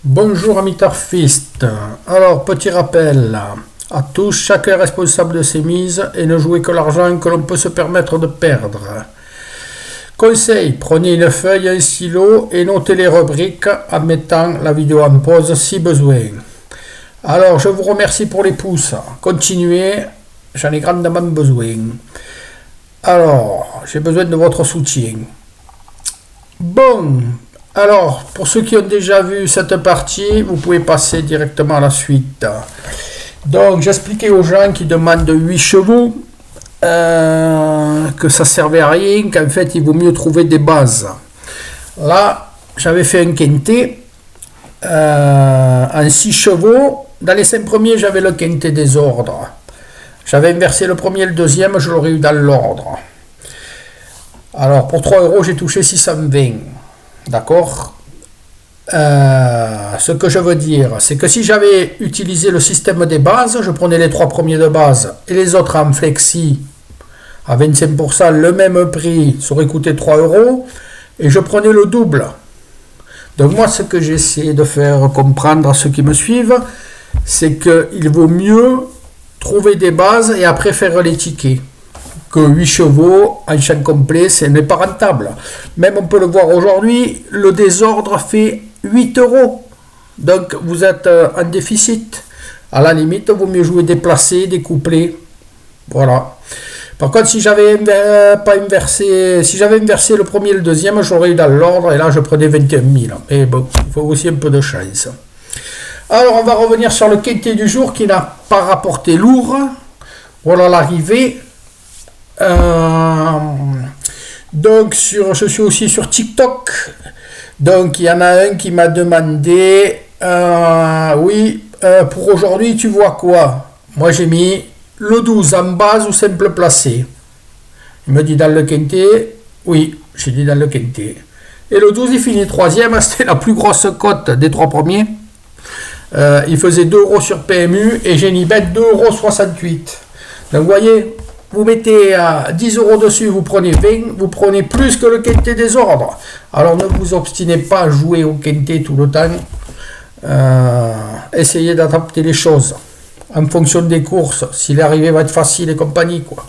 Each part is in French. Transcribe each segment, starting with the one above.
Bonjour amis turfistes. Alors, petit rappel à tous, chacun est responsable de ses mises et ne jouez que l'argent que l'on peut se permettre de perdre. Conseil, prenez une feuille, un stylo et notez les rubriques en mettant la vidéo en pause si besoin. Alors, je vous remercie pour les pouces. Continuez, j'en ai grandement besoin. Alors, j'ai besoin de votre soutien. Bon. Alors, pour ceux qui ont déjà vu cette partie, vous pouvez passer directement à la suite. Donc, j'expliquais aux gens qui demandent 8 chevaux que ça servait à rien, qu'en fait, il vaut mieux trouver des bases. Là, j'avais fait un quintet en 6 chevaux. Dans les 5 premiers, j'avais le quintet des ordres. J'avais inversé le premier et le deuxième, je l'aurais eu dans l'ordre. Alors, pour 3 €, j'ai touché 620. D'accord. Ce que je veux dire, c'est que si j'avais utilisé le système des bases, je prenais les 3 premiers de base et les autres en flexi à 25%, le même prix, ça aurait coûté 3 € et je prenais le double. Donc moi, ce que j'essaie de faire comprendre à ceux qui me suivent, c'est qu'il vaut mieux trouver des bases et après faire les tickets. Que 8 chevaux en champ complet, ce n'est pas rentable. Même on peut le voir aujourd'hui, le désordre fait 8 €. Donc vous êtes en déficit. À la limite, il vaut mieux jouer déplacé, découplé. Voilà. Par contre, si j'avais inversé le premier et le deuxième, j'aurais eu dans l'ordre et là je prenais 21 000. Mais bon, il faut aussi un peu de chance. Alors on va revenir sur le quintet du jour qui n'a pas rapporté lourd. Voilà l'arrivée. Donc je suis aussi sur TikTok. Donc il y en a un qui m'a demandé pour aujourd'hui tu vois quoi? Moi j'ai mis le 12 en base ou simple placé. Il me dit dans le quintet. Oui, j'ai dit dans le quintet. Et le 12 il finit 3e. C'était la plus grosse cote des 3 premiers. Il faisait 2 € sur PMU et j'ai mis bête 2,68 €. Donc vous voyez, vous mettez 10 € dessus, vous prenez 20, vous prenez plus que le quintet des ordres. Alors ne vous obstinez pas à jouer au quintet tout le temps. Essayez d'adapter les choses en fonction des courses, si l'arrivée va être facile et compagnie, quoi.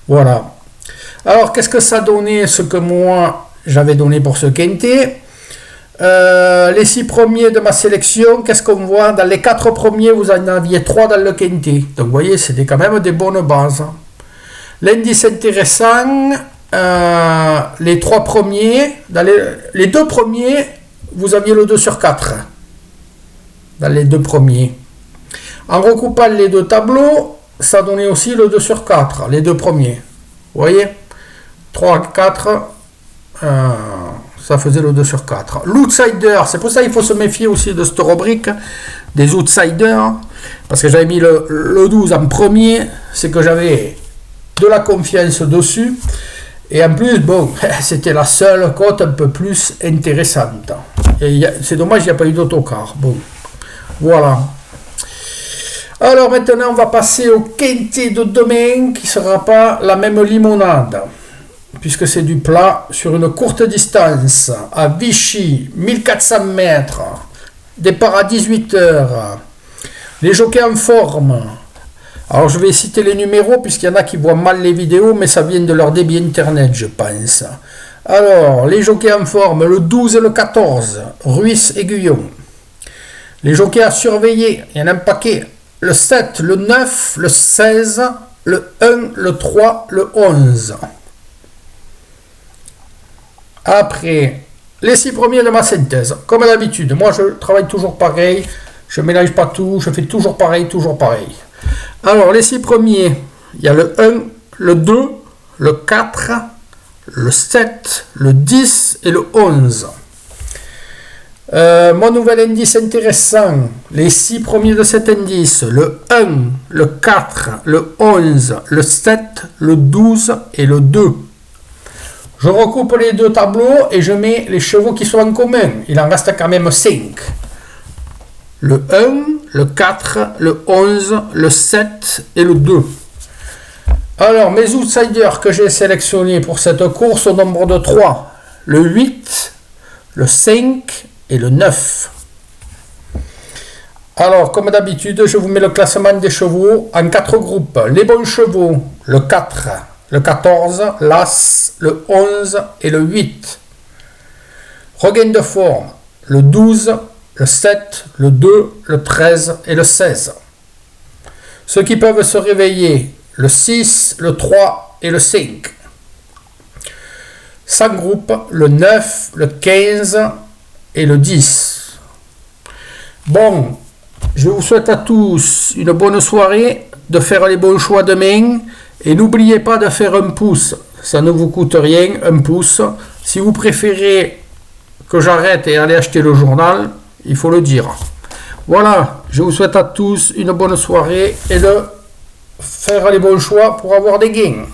Voilà. Alors qu'est-ce que ça donnait, ce que moi j'avais donné pour ce quintet? Les 6 premiers de ma sélection, qu'est-ce qu'on voit? Dans les 4 premiers, vous en aviez 3 dans le quintet. Donc vous voyez, c'était quand même des bonnes bases. L'indice intéressant, les 3 premiers, dans les 2 premiers, vous aviez le 2 sur 4. Dans les 2 premiers. En recoupant les 2 tableaux, ça donnait aussi le 2 sur 4, les 2 premiers. Vous voyez? 3, 4, ça faisait le 2 sur 4. L'outsider, c'est pour ça qu'il faut se méfier aussi de cette rubrique, des outsiders, parce que j'avais mis le 12 en premier, c'est que j'avais de la confiance dessus, et en plus, bon, c'était la seule cote un peu plus intéressante. C'est dommage, il n'y a pas eu d'autocar. Bon, voilà. Alors maintenant, on va passer au quintet de demain, qui ne sera pas la même limonade, puisque c'est du plat sur une courte distance, à Vichy, 1400 mètres, départ à 18 h. Les jockeys en forme. Alors je vais citer les numéros, puisqu'il y en a qui voient mal les vidéos, mais ça vient de leur débit internet, je pense. Alors, les jockeys en forme, le 12 et le 14, Ruiz et Guyon. Les jockeys à surveiller, il y en a un paquet. Le 7, le 9, le 16, le 1, le 3, le 11. Après, les 6 premiers de ma synthèse. Comme d'habitude, moi je travaille toujours pareil, je ne mélange pas tout, je fais toujours pareil, toujours pareil. Alors, les 6 premiers, il y a le 1, le 2, le 4, le 7, le 10 et le 11. Mon nouvel indice intéressant, les 6 premiers de cet indice, le 1, le 4, le 11, le 7, le 12 et le 2. Je recoupe les 2 tableaux et je mets les chevaux qui sont en commun. Il en reste quand même 5. Le 1, le 4, le 11, le 7 et le 2. Alors, mes outsiders que j'ai sélectionnés pour cette course au nombre de 3. Le 8, le 5 et le 9. Alors, comme d'habitude, je vous mets le classement des chevaux en 4 groupes. Les bons chevaux, le 4, le 14, l'As, le 11 et le 8. Regain de forme, le 12, le 7, le 2, le 13 et le 16. Ceux qui peuvent se réveiller, le 6, le 3 et le 5. Sans groupe, le 9, le 15 et le 10. Bon, je vous souhaite à tous une bonne soirée, de faire les bons choix demain et n'oubliez pas de faire un pouce, ça ne vous coûte rien, un pouce. Si vous préférez que j'arrête et aller acheter le journal, il faut le dire. Voilà, je vous souhaite à tous une bonne soirée et de faire les bons choix pour avoir des gains.